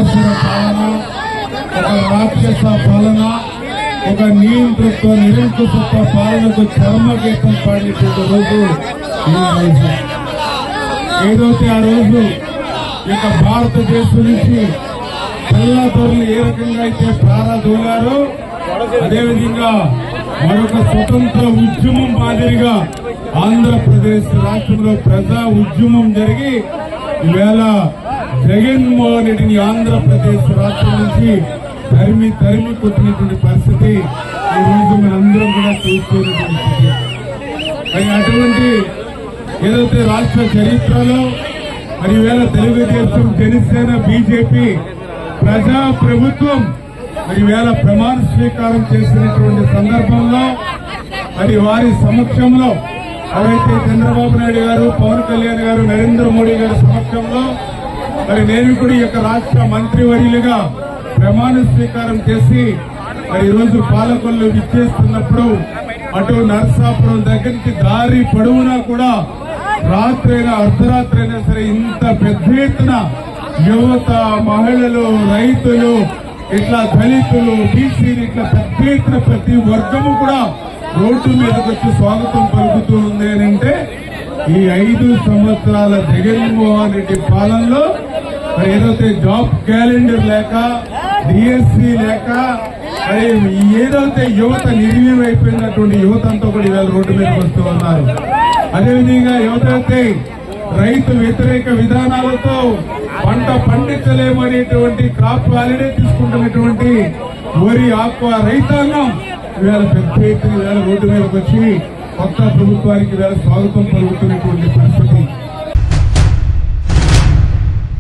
నిరాశన పాలన, ఒక రాక్షస పాలన, ఒక నియంతృత్వ నిరంకుశత్వ పాలనకు చర్మగీతం పాడినటువంటి రోజు ఈ రోజు. ఏదైతే ఆ రోజు ఇక భారతదేశం నుంచి తెల్లదొరలు ఏ రకంగా అయితే ప్రారంభమయ్యారో అదేవిధంగా మరొక స్వతంత్ర ఉద్యమం మాదిరిగా ఆంధ్రప్రదేశ్ రాష్ట్రంలో ప్రజా ఉద్యమం జరిగి ఈవేళ జగన్మోహన్ రెడ్డిని ఆంధ్రప్రదేశ్ రాష్ట్రం నుంచి తరిమి కొట్టినటువంటి పరిస్థితి ఈ రోజు మనందరం కూడా చూస్తున్నటువంటి స్థితి. మరి అటువంటి ఏదైతే రాష్ట్ర చరిత్రలో మరి ఈవేళ తెలుగుదేశం, జనసేన, బీజేపీ ప్రజా ప్రభుత్వం మరి వేళ ప్రమాణ స్వీకారం చేసినటువంటి సందర్భంలో మరి వారి సమక్షంలో ఎవరైతే చంద్రబాబు నాయుడు గారు, పవన్ కళ్యాణ్ గారు, నరేంద్ర మోడీ గారి సమక్షంలో మరి నేను కూడా ఈ యొక్క రాష్ట్ర మంత్రివర్యులుగా ప్రమాణ స్వీకారం చేసి మరి ఈరోజు పాలకొల్లు విచ్చేస్తున్నప్పుడు అటు నరసాపురం దగ్గర నుంచి దారి పొడవునా కూడా రాత్రైనా అర్ధరాత్రైనా సరే ఇంత పెద్ద ఎత్తున యువత, మహిళలు, రైతులు, ఇట్లా దళితులు, బీసీలు, ఇట్లా పెద్ద ఎత్తున ప్రతి వర్గము కూడా రోడ్డు మీదకి వచ్చి స్వాగతం పలుకుతూ ఉంది అని అంటే ఈ 5 సంవత్సరాల జగన్మోహన్ రెడ్డి పాలనలో మరి ఏదైతే జాబ్ క్యాలెండర్ లేక, డిఎస్సీ లేక మరి ఏదైతే యువత నిర్వీర్యం అయిపోయినటువంటి యువత అంతా కూడా ఇవాళ రోడ్డు మీదకి వస్తూ ఉన్నారు. అదేవిధంగా ఎవరైతే రైతు వ్యతిరేక విధానాలతో పంట పండించలేమనేటువంటి క్రాప్ హాలిడే తీసుకుంటున్నటువంటి వరి ఆక్వా రైతాంగం ఇవాళ పెద్ద ఎత్తున ఇవాళ రోడ్డు మీదకి వచ్చి కొత్త ప్రభుత్వానికి ఇవాళ స్వాగతం పలుకుతున్నటువంటి పరిస్థితి